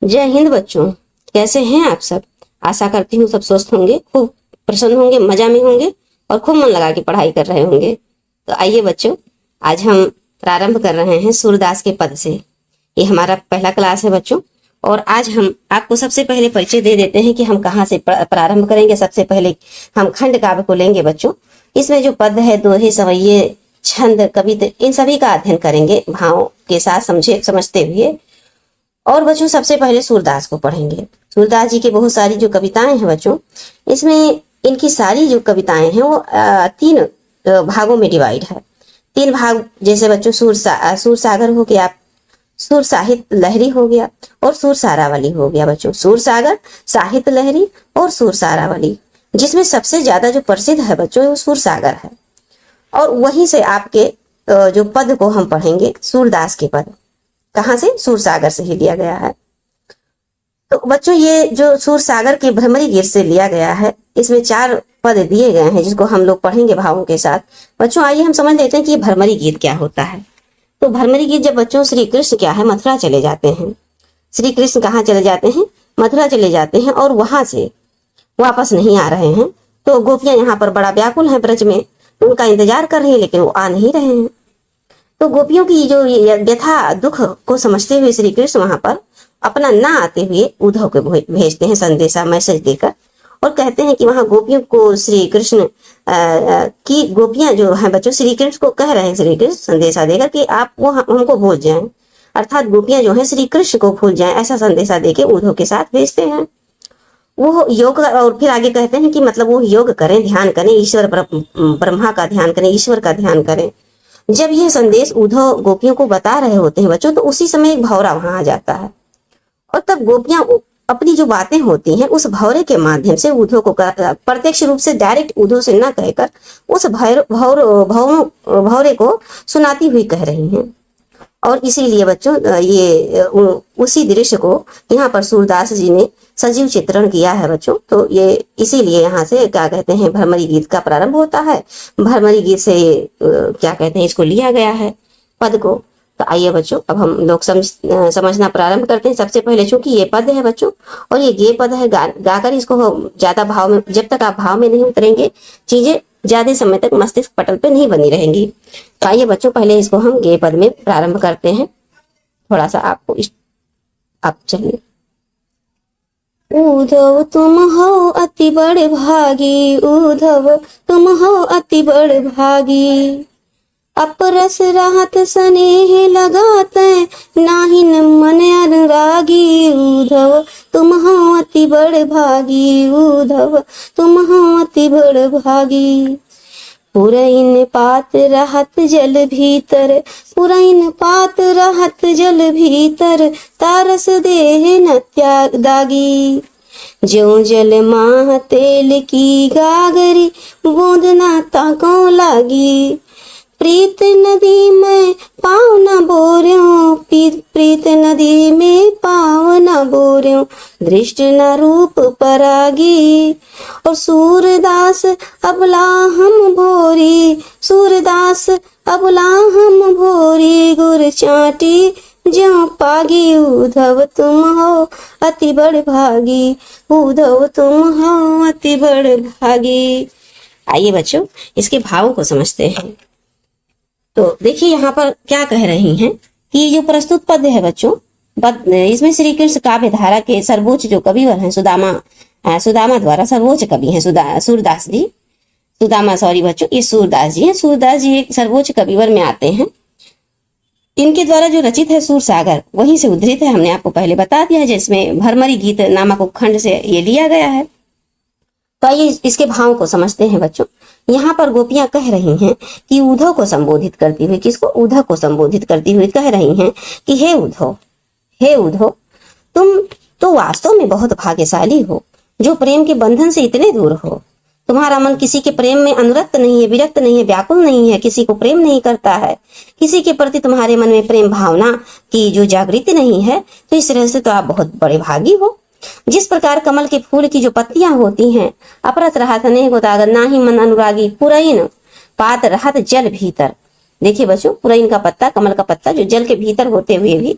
जय हिंद बच्चों, कैसे हैं आप सब। आशा करती हूँ सब स्वस्थ होंगे, खूब प्रसन्न होंगे, मजा में होंगे और खूब मन लगा के पढ़ाई कर रहे होंगे। तो आइए बच्चों, आज हम प्रारंभ कर रहे हैं सूरदास के पद से। ये हमारा पहला क्लास है बच्चों, और आज हम आपको सबसे पहले परिचय दे देते हैं कि हम कहाँ से प्रारंभ करेंगे। सबसे पहले हम खंड काव्य को लेंगे बच्चों। इसमें जो पद है, दोहे, सवैये, छंद, कविता, इन सभी का अध्ययन करेंगे भाव के साथ समझते हुए। और बच्चों सबसे पहले सूरदास को पढ़ेंगे। सूरदास जी की बहुत सारी जो कविताएं हैं बच्चों, इसमें इनकी सारी जो कविताएं हैं वो तीन भागों में डिवाइड है। तीन भाग, जैसे बच्चों सूर सागर हो गया, सुर साहित्य लहरी हो गया और सुर सारावली हो गया बच्चों। सुर सागर, साहित्य लहरी और सुर सारावली, जिसमें सबसे ज्यादा जो प्रसिद्ध है बच्चों वो सुर सागर है। और वहीं से आपके जो पद को हम पढ़ेंगे, सूरदास के पद कहाँ से, सूर सागर से ही लिया गया है। तो बच्चों ये जो सूर सागर के भ्रमरी गीत से लिया गया है, इसमें 4 पद दिए गए हैं जिसको हम लोग पढ़ेंगे भावों के साथ। बच्चों आइए हम समझ लेते हैं कि भ्रमरी गीत क्या होता है। तो भ्रमरी गीत, जब बच्चों श्री कृष्ण क्या है मथुरा चले जाते हैं, श्री कृष्ण कहाँ चले जाते हैं, मथुरा चले जाते हैं, और वहां से वापस नहीं आ रहे हैं। तो गोपियां यहाँ पर बड़ा व्याकुल है, ब्रज में उनका इंतजार कर रही है, लेकिन वो आ नहीं रहे हैं। तो गोपियों की जो व्यथा दुख को समझते हुए श्री कृष्ण वहां पर अपना ना आते हुए उद्धव को भेजते हैं संदेशा, मैसेज देकर, और कहते हैं कि वहां गोपियों को श्री कृष्ण की गोपियां जो है बच्चों श्री कृष्ण को कह रहे हैं, श्री कृष्ण संदेशा देकर कि आप वो हमको भूल जाएं, अर्थात गोपियां जो है श्री कृष्ण को भूल जाएं, ऐसा संदेशा देके उद्धव के साथ भेजते हैं। वो योग, और फिर आगे कहते हैं कि मतलब वो योग करें, ध्यान करें, ईश्वर ब्रह्मा का ध्यान करें, ईश्वर का ध्यान करें। जब ये संदेश उद्धव गोपियों को बता रहे होते हैं बच्चों, तो उसी समय एक भौरा वहां आ जाता है, और तब गोपियां अपनी जो बातें होती हैं उस भौरे के माध्यम से उद्धव को प्रत्यक्ष रूप से डायरेक्ट उद्धव से न कहकर उस भौरे को सुनाती हुई कह रही हैं। और इसीलिए बच्चों ये उसी दृश्य को यहाँ पर सूरदास जी ने सजीव चित्रण किया है बच्चों। तो ये इसीलिए यहाँ से क्या कहते हैं भ्रमरी गीत का प्रारंभ होता है। भ्रमरी गीत से क्या कहते हैं इसको लिया गया है पद को। तो आइए बच्चों अब हम लोग समझना प्रारंभ करते हैं। सबसे पहले चूंकि ये पद है बच्चों, और ये गे पद है, गाकर इसको ज्यादा भाव में, जब तक आप भाव में नहीं उतरेंगे चीजें ज्यादा समय तक मस्तिष्क पटल पे नहीं बनी रहेंगी। तो आइए बच्चों पहले इसको हम गे पद में प्रारंभ करते हैं। थोड़ा सा आपको आप चलिए। उद्धव तुम हो अति बड़ भागी, उद्धव तुम हो अति बड़ भागी, अपरस राहत स्नेह लगाते नाहिन मन अनुरागी। उद्धव तुम हो अति बड़ भागी, उद्धव तुम हो अति बड़ भागी, पुरैन पात रहत जल भीतर, पुरैन पात रहत जल भीतर, तारस देह न त्याग दागी, ज्यों जल माह तेल की गागरी, बूंद ना ताकों लागी, प्रीत नदी में पाँव न बोर्यों, प्रीत नदी में पाँव न बोर्यों, दृष्ट न रूप परागी, और सूरदास अबला हम भोरी, सूरदास अबला हम भोरी, गुर चाटी ज्यों पागी। उद्धव तुम हो अति बड़ भागी, उद्धव तुम हो अति बड़ भागी। आइए बच्चों इसके भावों को समझते हैं। तो देखिए यहाँ पर क्या कह रही हैं कि जो प्रस्तुत पद है बच्चों, इसमें श्री कृष्ण काव्य धारा के सर्वोच्च जो कविवर हैं सुदामा द्वारा सर्वोच्च कवि हैं सूरदास जी, सुदामा सॉरी बच्चों, ये सूरदास जी हैं। सूरदास जी एक सर्वोच्च कविवर में आते हैं। इनके द्वारा जो रचित है सूर सागर, वहीं से उद्धृत है, हमने आपको पहले बता दिया है, जिसमें भ्रमरी गीत नामक उपखंड से ये लिया गया है। तो आइए इसके भाव को समझते हैं बच्चों। यहाँ पर गोपियां कह रही हैं कि उद्धव को संबोधित करती हुई, किसको, उद्धव को संबोधित करती हुई कह रही हैं कि हे उद्धव तुम तो वास्तव में बहुत भाग्यशाली हो, जो प्रेम के बंधन से इतने दूर हो। तुम्हारा मन किसी के प्रेम में अनुरक्त नहीं है, विरक्त नहीं है, व्याकुल नहीं है, किसी को प्रेम नहीं करता है, किसी के प्रति तुम्हारे मन में प्रेम भावना की जो जागृति नहीं है। तो इस तरह से तो आप बहुत बड़े भागी हो। जिस प्रकार कमल के फूल की जो पत्तियां होती हैं, अपरस रहत स्नेह को तागत, ना ही मन अनुरागी, पुरैन पात रहत जल भीतर, देखिए बच्चों, पुरैन का पत्ता, कमल का पत्ता जो जल के भीतर होते हुए भी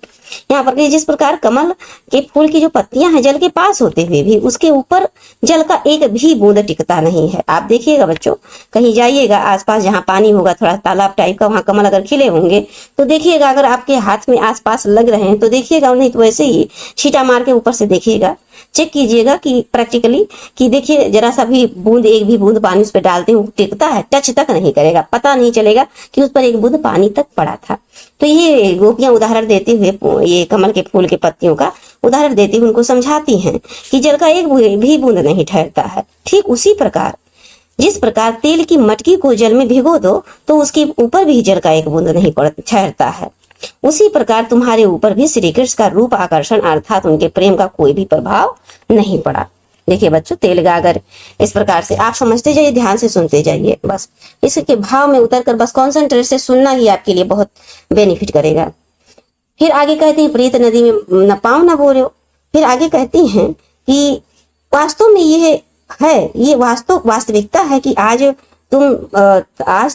यहाँ पर जिस प्रकार कमल के फूल की जो पत्तियां हैं जल के पास होते हुए भी उसके ऊपर जल का एक भी बूंद टिकता नहीं है। आप देखिएगा बच्चों, कहीं जाइएगा आसपास जहाँ पानी होगा, थोड़ा तालाब टाइप का, वहां कमल अगर खिले होंगे तो देखिएगा, अगर आपके हाथ में आसपास लग रहे हैं तो देखिएगा, नहीं तो वैसे ही छींटा मार के ऊपर से देखिएगा, चेक कीजिएगा कि प्रैक्टिकली कि देखिए जरा सा भी बूंद, एक भी बूंद पानी उस पर डालते हैं टिकता है, टच तक नहीं करेगा, पता नहीं चलेगा कि उस पर एक बूंद पानी तक पड़ा था। तो ये गोपियां उदाहरण देते हुए ये कमल के फूल के पत्तियों का उदाहरण देते हुए उनको समझाती हैं कि जल का एक भी बूंद नहीं ठहरता है। ठीक उसी प्रकार जिस प्रकार तेल की मटकी को जल में भिगो दो तो उसके ऊपर भी जल का एक बूंद नहीं ठहरता है, उसी प्रकार तुम्हारे ऊपर भी श्री कृष्ण का रूप आकर्षण अर्थात उनके प्रेम का कोई भी प्रभाव नहीं पड़ा। देखिए बच्चों, तेल गागर इस प्रकार से आप समझते जाइए, ध्यान से सुनते जाइए, बस इसके भाव में उतर कर बस कॉन्सेंट्रेट से सुनना ही आपके लिए बहुत बेनिफिट करेगा। फिर आगे कहते हैं, प्रीत नदी में न पाँव न बोलो। फिर आगे कहती हैं कि वास्तव में ये है, ये वास्तविकता है कि आज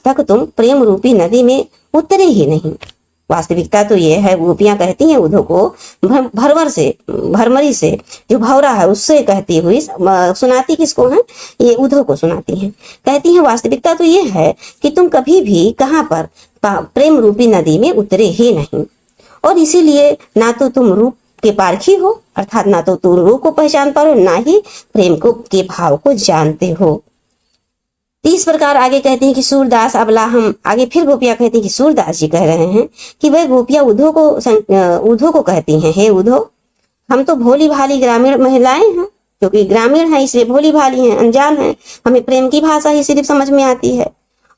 तक तुम प्रेम रूपी नदी में उतरे ही नहीं। वास्तविकता तो ये है, गोपियां कहती हैं उद्धव को भरमरी से जो भौरा है उससे कहती हुई सुनाती किसको है, ये उद्धव को सुनाती हैं। कहती हैं वास्तविकता तो ये है कि तुम कभी भी कहाँ पर प्रेम रूपी नदी में उतरे ही नहीं, और इसीलिए ना तो तुम रूप के पारखी हो, अर्थात ना तो तुम रूप को पहचान पा रहे हो, ना ही प्रेम को के भाव को जानते हो। इस प्रकार आगे कहते हैं कि सूरदास अबला हम, आगे फिर गोपियां कहती हैं कि सूरदास जी कह रहे हैं कि वह गोपियां उद्धव को कहती हैं, हे उद्धव, हम तो भोली भाली ग्रामीण महिलाएं हैं, क्योंकि ग्रामीण है इसलिए भोली भाली हैं, अनजान हैं, हमें प्रेम की भाषा ही सिर्फ समझ में आती है,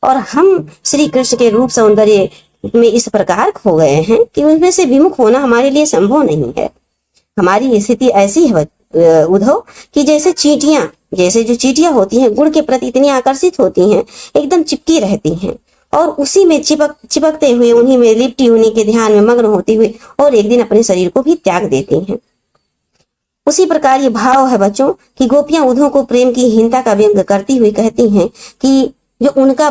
और हम श्री कृष्ण के रूप सौंदर्य में इस प्रकार खो गए हैं कि उनमें से विमुख होना हमारे लिए संभव नहीं है। हमारी स्थिति ऐसी है उद्धव कि जैसे जो चींटियां होती हैं गुड़ के प्रति इतनी आकर्षित होती हैं, एकदम चिपकी रहती हैं, और उसी में चिपकते हुए उन्हीं में लिपटी उन्हीं के ध्यान में मग्न होती हुई और एक दिन अपने शरीर को भी त्याग देती हैं। उसी प्रकार ये भाव है बच्चों कि गोपियां उद्धव को प्रेम की हीनता का व्यंग करती हुई कहती हैं कि जो उनका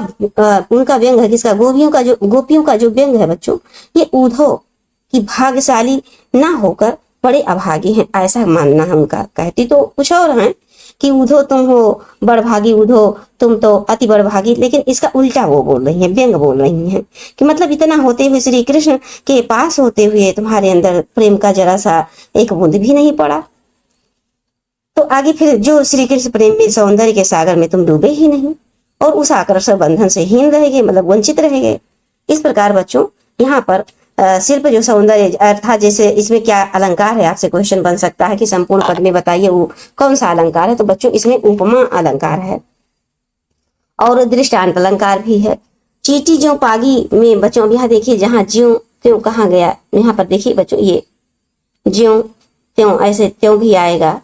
व्यंग है, किसका, गोपियों का जो व्यंग है बच्चों, ये उद्धव की भाग्यशाली ना होकर बड़े अभागी हैं, ऐसा मानना है उनका। कहती तो कुछ और हैं कि उद्धव तुम हो बड़भागी, उद्धव तुम तो अति बड़भागी, लेकिन इसका उल्टा वो बोल रही हैं, व्यंग बोल रही हैं कि मतलब इतना होते हुए, श्री कृष्ण के पास होते हुए तुम्हारे अंदर प्रेम का जरा सा एक बूंद भी नहीं पड़ा। तो आगे फिर जो श्री कृष्ण प्रेम में सौंदर्य के सागर में तुम डूबे ही नहीं और उस आकर्षण बंधन से हीन रह गए, मतलब वंचित रह गए। इस प्रकार बच्चों यहाँ पर शिल्प जो सौंदर्य अर्थात जैसे इसमें क्या अलंकार है, आपसे क्वेश्चन बन सकता है कि संपूर्ण पद में बताइए वो कौन सा अलंकार है। तो बच्चों इसमें उपमा अलंकार है और दृष्टांत अलंकार भी है। चीटी ज्यों पागी में बच्चों अब यहाँ देखिए, जहाँ ज्यों त्यों कहाँ गया, यहाँ पर देखिए बच्चों ये ज्यों त्यों ऐसे त्यों भी आएगा,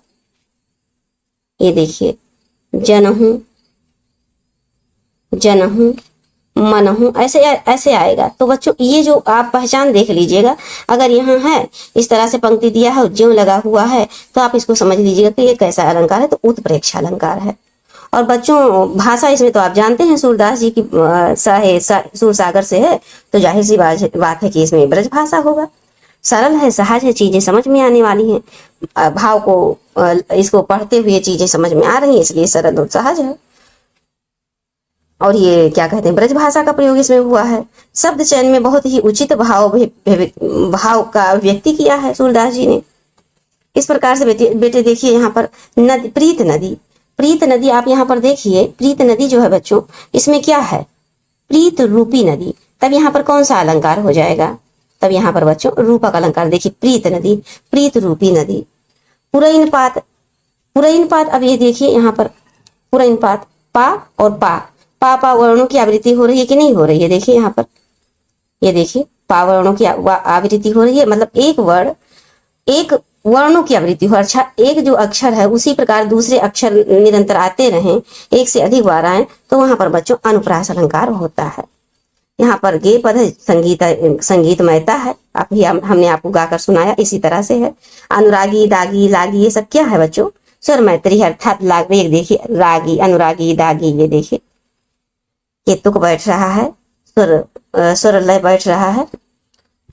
ये देखिए जनहूं जनहूं मनहूं ऐसे आएगा। तो बच्चों ये जो आप पहचान देख लीजिएगा, अगर यहाँ है इस तरह से पंक्ति दिया है, ज्यों लगा हुआ है, तो आप इसको समझ लीजिएगा कि ये कैसा अलंकार है, तो उत्प्रेक्षा अलंकार है। और बच्चों भाषा इसमें तो आप जानते हैं सूरदास जी की सूर सागर से है, तो जाहिर सी बात है कि इसमें ब्रज भाषा होगा। सरल है, सहज है, चीजें समझ में आने वाली हैं, भाव को इसको पढ़ते हुए चीजें समझ में आ रही हैं, इसलिए सरल और सहज है। और ये क्या कहते हैं, ब्रज भाषा का प्रयोग इसमें हुआ है। शब्द चयन में बहुत ही उचित भाव का अभिव्यक्ति किया है सूरदास जी ने। इस प्रकार से बेटे देखिए यहाँ पर नदी, प्रीत नदी आप यहाँ पर देखिए, प्रीत नदी जो है बच्चों इसमें क्या है, प्रीत रूपी नदी। तब यहाँ पर कौन सा अलंकार हो जाएगा, तब यहाँ पर बच्चों रूपक अलंकार। देखिए प्रीत नदी, प्रीत रूपी नदी। पुरैन पात अब ये देखिए यहाँ पर पुरैन पात, पा और पा वर्णों की आवृत्ति हो रही है कि नहीं हो रही है। देखिए यहाँ पर ये देखिए पा वर्णों की आवृत्ति हो रही है, मतलब एक वर्णों की आवृत्ति हो। अच्छा, एक जो अक्षर है उसी प्रकार दूसरे अक्षर निरंतर आते रहें, एक से अधिक बार आए, तो वहां पर बच्चों अनुप्रास अलंकार होता है। यहाँ पर गे पद है, संगीतमयता है, हमने आपको गाकर सुनाया, इसी तरह से है। अनुरागी, दागी, लागी, ये सब क्या है बच्चों, स्वर मैत्री अर्थात लाग। ये देखिए रागी, अनुरागी, दागी, ये देखिए ये तुक बैठ रहा है, स्वर स्वर लय बैठ रहा है।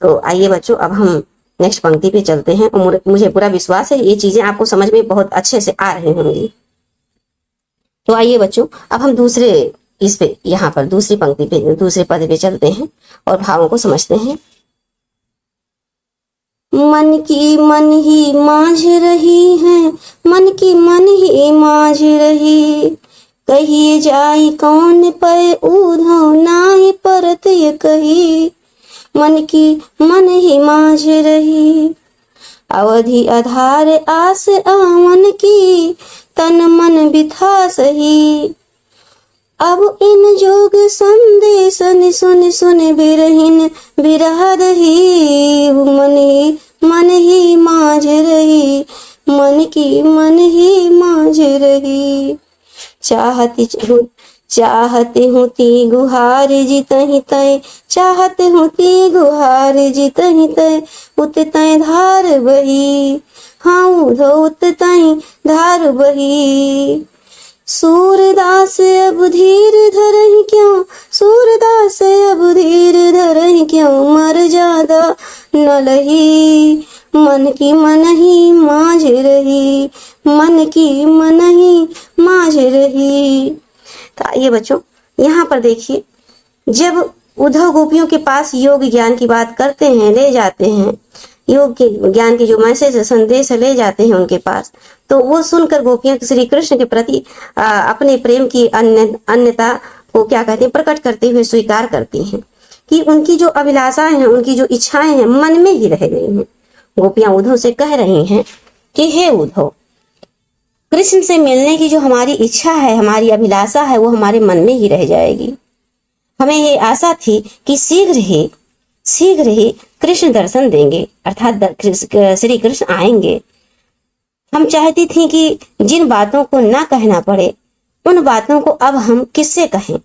तो आइए बच्चों, अब हम नेक्स्ट पंक्ति पे चलते हैं और मुझे पूरा विश्वास है ये चीजें आपको समझ में बहुत अच्छे से आ रही होंगी। तो आइए बच्चों, अब हम दूसरे इस पे यहाँ पर दूसरी पंक्ति पे दूसरे पद पे चलते हैं और भावों को समझते हैं। मन की मन ही माझ रही है, मन की मन ही माझ रही, कहिए जाई कौन पे उधो नाहि परत ये कही। मन की मन ही माझ रही, अवधि आधार आस आवन की, तन मन बिथा सही। अब इन जोग संदेश सुन सुन बिरहिन बिरह दही। मन ही माझ रही, मन की मन ही माझ रही। चाहती हूँ ती गुहार जितहि तय, चाहती हूँ ती गुहार जितहि तय, उत तय धार बही। हाँ उधो उत तय धार बही। सूरदास अब धीर धरहि क्यों, सूरदास अब धीर धरहि क्यों, मर ज्यादा न लही। मन की मन ही माझ रही, मन की मन ही माझ रही। तो आइए बच्चों, यहाँ पर देखिए, जब उद्धव गोपियों के पास योग ज्ञान की बात करते हैं, ले जाते हैं, योग के ज्ञान के जो मैसेज संदेश ले जाते हैं उनके पास, तो वो सुनकर गोपियां श्री कृष्ण के प्रति अपने प्रेम की अन्यता को क्या कहते हैं, प्रकट करते हुए स्वीकार करती हैं कि उनकी जो अभिलाषाएं हैं, उनकी जो इच्छाएं हैं, मन में ही रह गई हैं। गोपियां उद्धव से कह रही हैं कि हे उद्धव, कृष्ण से मिलने की जो हमारी इच्छा है, हमारी अभिलाषा है, वो हमारे मन में ही रह जाएगी। हमें ये आशा थी कि शीघ्र ही कृष्ण दर्शन देंगे, अर्थात श्री कृष्ण आएंगे। हम चाहती थी कि जिन बातों को ना कहना पड़े, उन बातों को अब हम किससे कहें।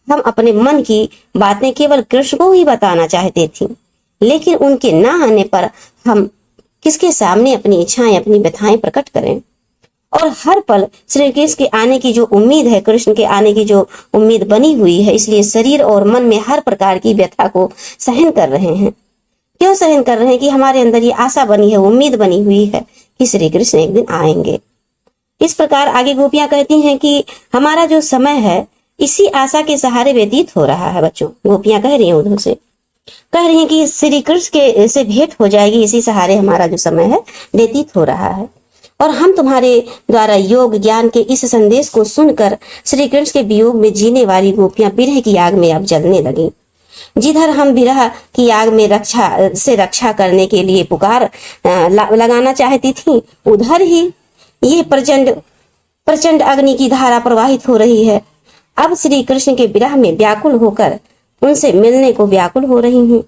हम अपने मन की बातें केवल कृष्ण को ही बताना चाहती थी, लेकिन उनके ना आने पर हम किसके सामने अपनी इच्छाएं, अपनी व्यथाएं प्रकट करें। और हर पल श्री कृष्ण के आने की जो उम्मीद है, कृष्ण के आने की जो उम्मीद बनी हुई है, इसलिए शरीर और मन में हर प्रकार की व्यथा को सहन कर रहे हैं। क्यों सहन कर रहे हैं? कि हमारे अंदर ये आशा बनी है, उम्मीद बनी हुई है कि श्री कृष्ण एक दिन आएंगे। इस प्रकार आगे गोपियां कहती हैं कि हमारा जो समय है इसी आशा के सहारे व्यतीत हो रहा है। बच्चों, गोपियां कह रही हैं उधर से, कह रही हैं कि श्री कृष्ण के से भेंट हो जाएगी, इसी सहारे हमारा जो समय है व्यतीत हो रहा है। और हम तुम्हारे द्वारा योग ज्ञान के इस संदेश को सुनकर श्री कृष्ण के वियोग में जीने वाली गोपियां विरह की आग में अब जलने लगी। जिधर हम विरह की आग में रक्षा करने के लिए पुकार लगाना चाहती थी, उधर ही ये प्रचंड अग्नि की धारा प्रवाहित हो रही है। अब श्री कृष्ण के विरह में व्याकुल होकर उनसे मिलने को व्याकुल हो रही हूँ,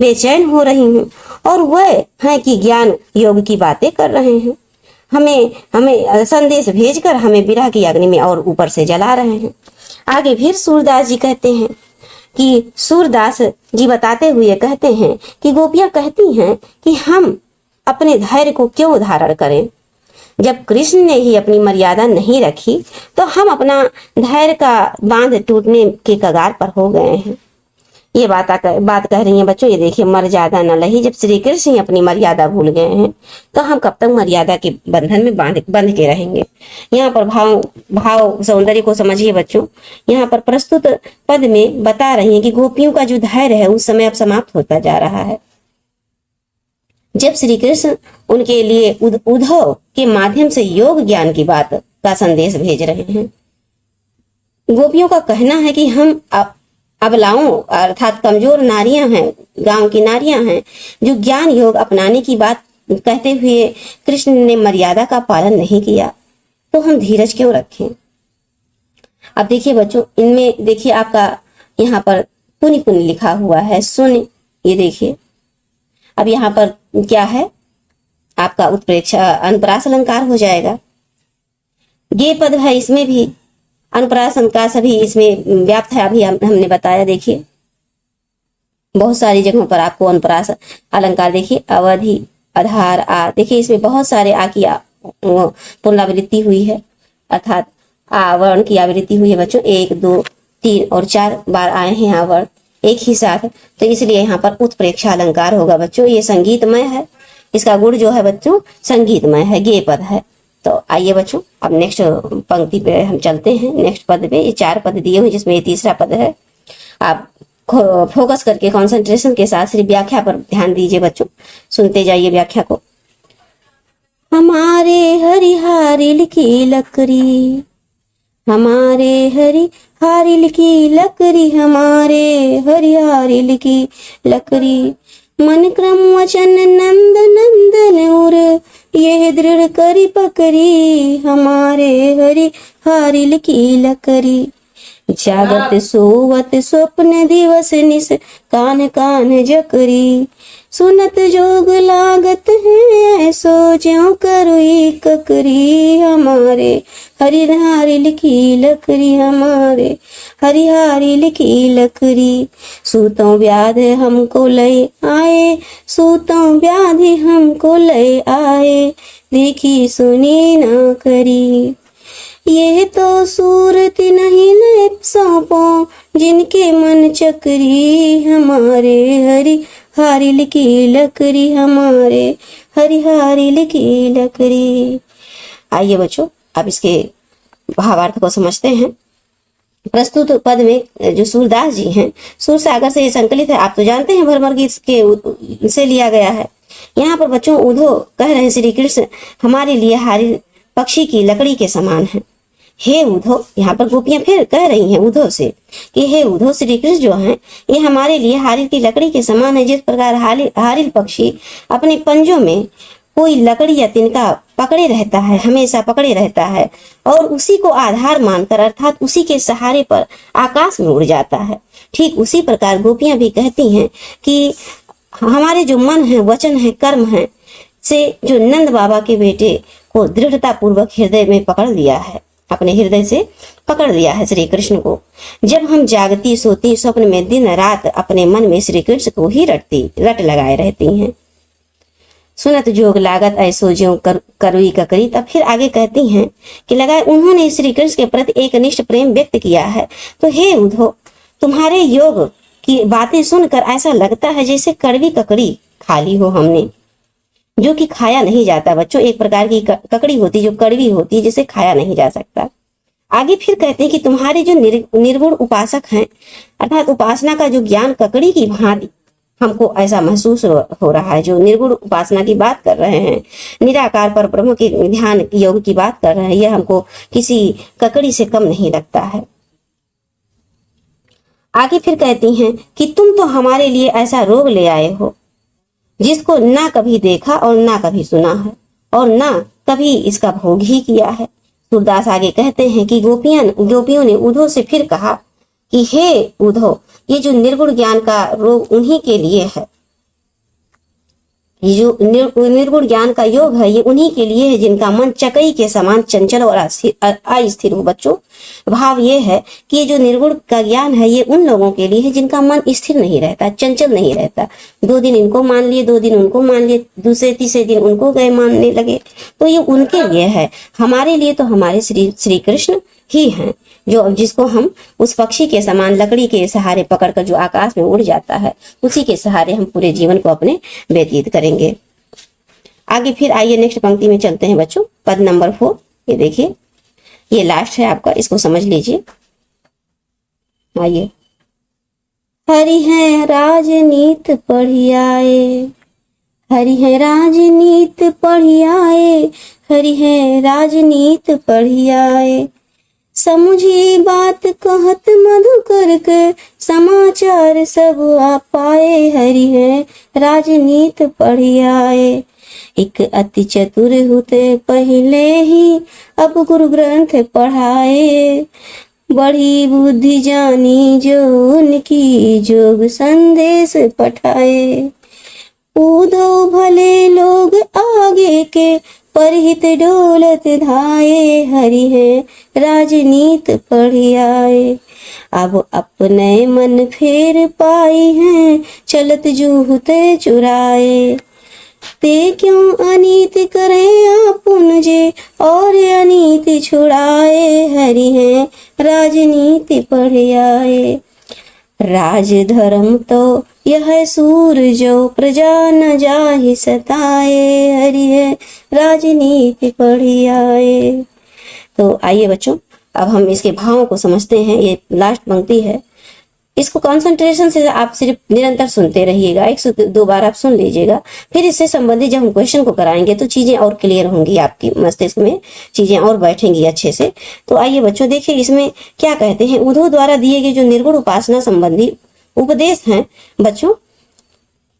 बेचैन हो रही हूँ। और वह है कि ज्ञान योग की बातें कर रहे हैं, हमें संदेश भेजकर हमें विरह की अग्नि में और ऊपर से जला रहे हैं। आगे फिर सूरदास जी कहते हैं कि सूरदास जी बताते हुए कहते हैं कि गोपियां कहती हैं कि हम अपने धैर्य को क्यों धारण करें। जब कृष्ण ने ही अपनी मर्यादा नहीं रखी, तो हम अपना धैर्य का बांध टूटने के कगार पर हो गए हैं। ये बात कह रही हैं बच्चों। ये देखिए, मर्यादा न लही, जब श्री कृष्ण ही अपनी मर्यादा भूल गए हैं, तो हम कब तक मर्यादा के बंधन में बंध के रहेंगे। यहाँ पर भाव सौंदर्य को समझिए बच्चों। यहाँ पर प्रस्तुत पद में बता रही हैं कि गोपियों का जो धैर्य है उस समय अब समाप्त होता जा रहा है। जब श्री कृष्ण उनके लिए उद्धव के माध्यम से योग ज्ञान की बात का संदेश भेज रहे हैं। गोपियों का कहना है कि हम अबलाओं अर्थात कमजोर नारियां हैं, गांव की नारियां हैं, जो ज्ञान योग अपनाने की बात कहते हुए कृष्ण ने मर्यादा का पालन नहीं किया, तो हम धीरज क्यों रखें। अब देखिए बच्चों, इनमें देखिए आपका यहाँ पर पुनि पुनि लिखा हुआ है, सुन। ये देखिए, अब यहाँ पर क्या है, आपका उत्प्रेक्षा अनुप्रास अलंकार हो जाएगा। ये पद है, इसमें भी अनुप्रास का सभी इसमें व्याप्त है। अभी हमने बताया, देखिए बहुत सारी जगहों पर आपको अनुप्रास अलंकार देखिए, अवधि आधार आ, देखिए इसमें बहुत सारे आ की पुनरावृत्ति हुई है, अर्थात आ वर्ण की आवृत्ति हुई है बच्चों। 1 2 3 और 4 बार आए हैं यहाँ वर्ड एक ही साथ, तो इसलिए यहाँ पर उत्प्रेक्षा अलंकार होगा बच्चों। ये संगीतमय है, इसका गुण जो है बच्चों संगीतमय है, गेय पद है। तो आइए बच्चों अब नेक्स्ट पंक्ति पे हम चलते हैं, नेक्स्ट पद पे। ये 4 पद दिए हुए जिसमें ये तीसरा पद है। आप फोकस करके कंसंट्रेशन के साथ सिर्फ व्याख्या पर ध्यान दीजिए बच्चों, सुनते जाइए व्याख्या को। हमारे हरिहारिल की लकड़ी, हमारे हरिहारिल की लकड़ी, हमारे हरिहारिल की लकड़ी, मन क्रम वचन नंद नंदन उर, यह दृढ़ करी पकड़ी, हमारे हरिहारिल की लकड़ी। जागत सोवत स्वप्न दिवस निस, कान कान जकरी, सुनत जोग लागत है ऐसो ज्यों करुई ककरी, हमारे हरिहारिल की लकड़ी, हमारे हरिहारिल की लकड़ी। सूतों व्याध हमको लय आए, सूतों व्याधि हमको लय आए, देखी सुनी न करी, यह तो सूरत नहीं न सौंपो, जिनके मन चकरी, हमारे हरिहारिल की लकड़ी, हमारे हरिहारिल की लकड़ी। आइए बच्चों अब इसके भावार्थ को समझते हैं। प्रस्तुत पद में जो सूरदास जी हैं, सूर सागर से ये संकलित है, आप तो जानते हैं भरमर गीत के से लिया गया है। यहाँ पर बच्चों उद्धव कह रहे हैं श्री कृष्ण हमारे लिए हारिल पक्षी की लकड़ी के समान है। हे उद्धव, यहाँ पर गोपियां फिर कह रही हैं उद्धव से कि हे उद्धव, श्री कृष्ण जो हैं ये हमारे लिए हारिल की लकड़ी के समान है। जिस प्रकार हारिल पक्षी अपने पंजों में कोई लकड़ी या तिनका पकड़े रहता है, हमेशा पकड़े रहता है, और उसी को आधार मानकर अर्थात उसी के सहारे पर आकाश में उड़ जाता है, ठीक उसी प्रकार गोपियां भी कहती हैं कि हमारे जो मन है, वचन है, कर्म है, से जो नंद बाबा के बेटे को दृढ़ता पूर्वक हृदय में पकड़ लिया है, अपने हृदय से पकड़ लिया है श्री कृष्ण को। जब हम जागती सोती स्वप्न में दिन रात अपने मन में श्री कृष्ण को ही रट लगाए रहती हैं। सुनत जोग लागत ऐसो ज्यों करुई ककरी। तब फिर आगे कहती हैं कि लगाए उन्होंने श्री कृष्ण के प्रति एक निष्ठ प्रेम व्यक्त किया है। तो हे उद्धव, तुम्हारे योग की बातें सुनकर ऐसा लगता है जैसे कड़वी ककड़ी खाली हो हमने, जो कि खाया नहीं जाता बच्चों। एक प्रकार की ककड़ी होती जो कड़वी होती है, जिसे खाया नहीं जा सकता। आगे फिर कहते हैं कि तुम्हारे जो निर्गुण उपासक हैं, अर्थात उपासना का जो ज्ञान ककड़ी की भांति हमको ऐसा महसूस हो रहा है। जो निर्गुण उपासना की बात कर रहे हैं, निराकार पर ब्रह्म के ध्यान योग की बात कर रहे हैं, यह हमको किसी ककड़ी से कम नहीं लगता है। आगे फिर कहती हैं कि तुम तो हमारे लिए ऐसा रोग ले आए हो जिसको ना कभी देखा और ना कभी सुना है और ना कभी इसका भोग ही किया है। सूरदास आगे कहते हैं कि गोपियों ने उद्धव से फिर कहा कि हे उद्धव, ये जो निर्गुण ज्ञान का रोग उन्हीं के लिए है, ये जो निर्गुण ज्ञान का योग है ये उन्हीं के लिए है जिनका मन चकई के समान चंचल और अस्थिर हो। बच्चों भाव ये है कि ये जो निर्गुण का ज्ञान है ये उन लोगों के लिए है जिनका मन स्थिर नहीं रहता, चंचल नहीं रहता। 2 दिन इनको मान लिए, 2 दिन उनको मान लिए, दूसरे तीसरे दिन उनको गए मानने लगे, तो ये उनके लिए है। हमारे लिए तो हमारे श्री कृष्ण ही हैं, जो जिसको हम उस पक्षी के समान लकड़ी के सहारे पकड़कर जो आकाश में उड़ जाता है, उसी के सहारे हम पूरे जीवन को अपने व्यतीत करेंगे। आगे फिर आइए नेक्स्ट पंक्ति में चलते हैं बच्चों, पद नंबर 4। ये देखिए, ये लास्ट है आपका, इसको समझ लीजिए। आइए, हरि है राजनीत पढ़ियाए, हरि है राजनीत पढ़ियाए, हरि है राजनीत पढ़ियाए, समुझी बात कहत मधुकर के, समाचार सब आ पाए, हरि है राजनीत पढ़ियाए। एक अति चतुर होते पहले ही अब गुरु ग्रंथ पढ़ाए, बड़ी बुद्धि जानी जो उनकी जोग संदेश पठाए। उद्धव भले लोग आगे के परहित डोलत धाये, हरि है राजनीत पढ़ियाए। अब अपने मन फेर पाई हैं, चलत जूहते चुराए, ते क्यों अनीति करें आपुन जे, और अनीति छुड़ाए, हरि हैं राजनीति पढ़ आए। राज धर्म तो यह सूर जो, प्रजा न जाहि सताए, हरि है राजनीति पढ़ आए। तो आइए बच्चों, अब हम इसके भावों को समझते हैं। ये लास्ट पंक्ति है, इसको कंसंट्रेशन से आप सिर्फ निरंतर सुनते रहिएगा, 102 बार आप सुन लीजिएगा। फिर इससे संबंधित जब हम क्वेश्चन को कराएंगे तो चीजें और क्लियर होंगी, आपकी मस्तिष्क में चीजें और बैठेंगी अच्छे से। तो आइए बच्चों देखिए इसमें क्या कहते हैं। उद्धव द्वारा दिए गए जो निर्गुण उपासना संबंधी उपदेश हैं बच्चों,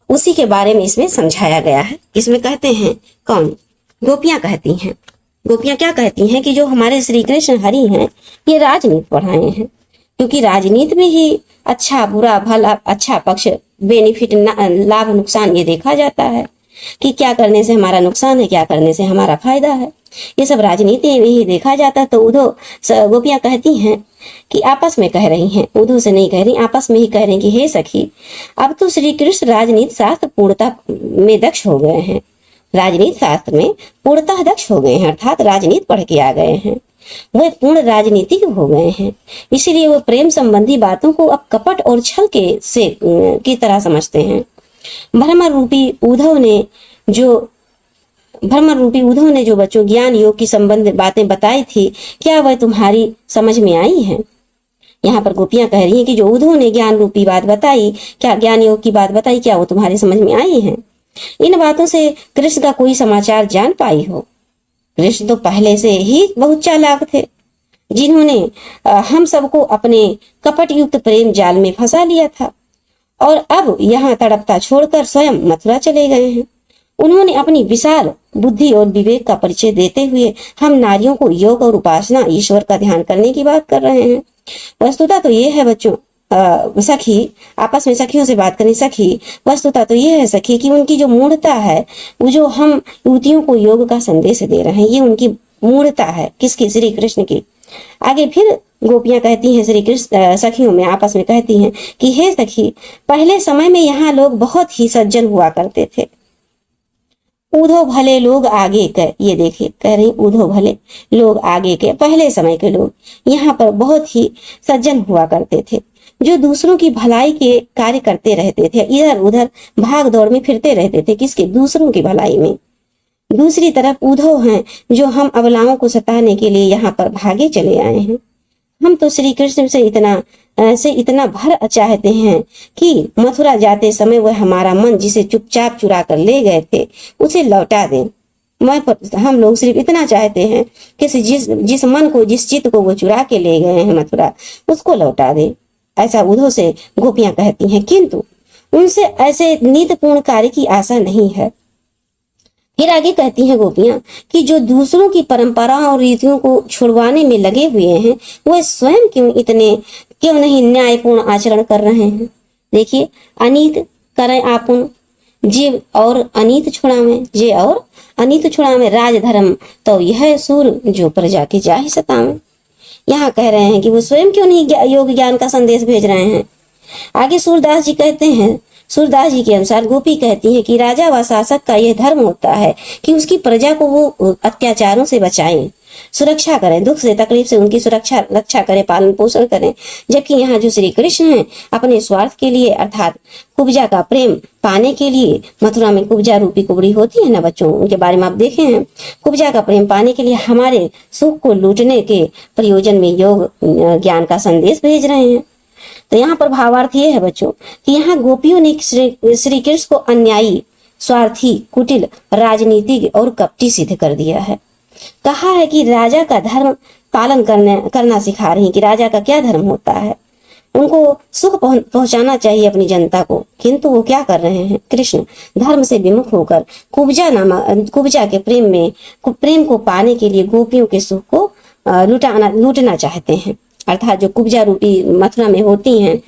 उसी के बारे में इसमें समझाया गया है। इसमें कहते हैं कौन, गोपियां कहती हैं। गोपियां क्या कहती हैं कि जो हमारे श्री कृष्ण हरि हैं ये राजनीति पढ़ाए हैं, क्योंकि राजनीति में ही अच्छा बुरा भला, अच्छा पक्ष, बेनिफिट, लाभ नुकसान ये देखा जाता है कि क्या करने से हमारा नुकसान है, क्या करने से हमारा फायदा है, ये सब राजनीति में ही देखा जाता है। तो उद्धव गोपियां कहती हैं कि आपस में कह रही हैं, उद्धव से नहीं कह रही, आपस में ही कह रही कि हे सखी, अब तो श्री कृष्ण राजनीति शास्त्र पूर्णता में दक्ष हो गए हैं, राजनीति शास्त्र में पूर्णतः दक्ष हो गए हैं, अर्थात राजनीति पढ़ के आ गए हैं, वह पूर्ण राजनीतिक हो गए हैं। इसीलिए वो प्रेम संबंधी बातों को अब कपट और छल की तरह समझते हैं। भ्रम रूपी उद्धव ने जो बच्चों ज्ञान योग की संबंध बातें बताई थी, क्या वह तुम्हारी समझ में आई है? यहाँ पर गोपियां कह रही हैं कि जो उद्धव ने ज्ञान रूपी बात बताई, क्या ज्ञान योग की बात बताई, क्या वो तुम्हारी समझ में आई है? इन बातों से कृष्ण का कोई समाचार जान पाई हो? कृष्ण तो पहले से ही बहुत चालाक थे, जिन्होंने हम सबको अपने कपट युक्त प्रेम जाल में फंसा लिया था और अब यहाँ तड़पता छोड़कर स्वयं मथुरा चले गए हैं। उन्होंने अपनी विशाल बुद्धि और विवेक का परिचय देते हुए हम नारियों को योग और उपासना, ईश्वर का ध्यान करने की बात कर रहे हैं। वस्तुतः तो ये है बच्चों, सखी आपस में सखियों से बात करें, सखी वस्तुतः तो ये है सखी कि उनकी जो मूढ़ता है, वो जो हम युवतियों को योग का संदेश दे रहे हैं, ये उनकी मूढ़ता है। किसकी? श्री कृष्ण की। आगे फिर गोपियां कहती हैं, श्री कृष्ण सखियों में आपस में कहती हैं कि हे सखी, पहले समय में यहाँ लोग बहुत ही सज्जन हुआ करते थे। उद्धव भले लोग आगे के, ये देखिए कह रही उद्धव भले लोग आगे के, पहले समय के लोग यहाँ पर बहुत ही सज्जन हुआ करते थे, जो दूसरों की भलाई के कार्य करते रहते थे, इधर उधर भाग दौड़ में फिरते रहते थे। किसके? दूसरों की भलाई में। दूसरी तरफ उद्धव हैं जो हम अबलाओं को सताने के लिए यहाँ पर भागे चले आए हैं। हम तो श्री कृष्ण से इतना भर चाहते हैं कि मथुरा जाते समय वह हमारा मन जिसे चुपचाप चुरा कर ले गए थे उसे लौटा दें। हम लोग सिर्फ इतना चाहते हैं कि जिस मन को, जिस चित्त को वो चुरा के ले गए हैं मथुरा, उसको लौटा दें। ऐसा उद्धव से गोपियां कहती हैं, किंतु उनसे ऐसे नीतिपूर्ण कार्य की आशा नहीं है। फिर आगे कहती हैं गोपियां कि जो दूसरों की परंपरा और रीतियों को छुड़वाने में लगे हुए हैं, वह स्वयं क्यों नहीं न्यायपूर्ण आचरण कर रहे हैं। देखिए, अनीत करें आपुन जीव और अनीत छुड़ावे, जे और अनीत छुड़ावे, राजधर्म तो यह सूर जो प्रजा की जाहि सतावे। यहाँ कह रहे हैं कि वो स्वयं क्यों नहीं योग ज्ञान का संदेश भेज रहे हैं। आगे सूरदास जी कहते हैं, सूरदास जी के अनुसार गोपी कहती है कि राजा व शासक का यह धर्म होता है कि उसकी प्रजा को वो अत्याचारों से बचाएं, सुरक्षा करें, दुख से तकलीफ से उनकी रक्षा करें, पालन पोषण करें। जबकि यहाँ जो श्री कृष्ण हैं, अपने स्वार्थ के लिए अर्थात कुब्जा का प्रेम पाने के लिए, मथुरा में कुब्जा रूपी कुबड़ी होती है ना बच्चों, उनके बारे में आप देखे हैं, कुब्जा का प्रेम पाने के लिए हमारे सुख को लूटने के प्रयोजन में योग ज्ञान का संदेश भेज रहे हैं। तो यहाँ पर भावार्थ ये है बच्चों कि यहाँ गोपियों ने श्री कृष्ण को अन्यायी, स्वार्थी, कुटिल, राजनीतिक और कपटी सिद्ध कर दिया है। कहा है कि राजा का धर्म पालन करना सिखा रही, कि राजा का क्या धर्म होता है, उनको सुख पहुंचाना चाहिए अपनी जनता को। किंतु वो क्या कर रहे हैं? कृष्ण धर्म से विमुख होकर कुब्जा के प्रेम को पाने के लिए गोपियों के सुख को लूटना चाहते हैं। अर्थात जो कुब्जा रूपी मथुरा में होती हैं,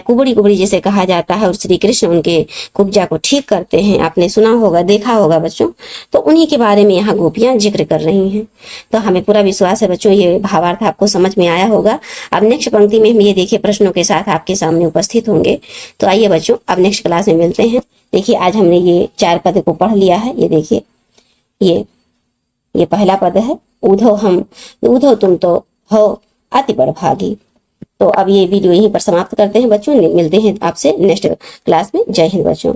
कुबड़ी जिसे कहा जाता है, और श्री कृष्ण उनके कुब्जा को ठीक करते हैं। आपने सुना होगा, देखा होगा बच्चों, तो उन्हीं के बारे में यहाँ गोपियां जिक्र कर रही हैं। तो हमें पूरा विश्वास है बच्चों ये भावार्थ आपको समझ में आया होगा। अब नेक्स्ट पंक्ति में हम ये देखिए प्रश्नों के साथ आपके सामने उपस्थित होंगे। तो आइए बच्चों, अब नेक्स्ट क्लास में मिलते हैं। देखिए आज हमने ये 4 पद को पढ़ लिया है। ये देखिए ये पहला पद है, ऊधो तुम तो हो अति बड़भागी। तो अब ये वीडियो यहीं पर समाप्त करते हैं बच्चों, मिलते हैं आपसे नेक्स्ट क्लास में। जय हिंद बच्चों।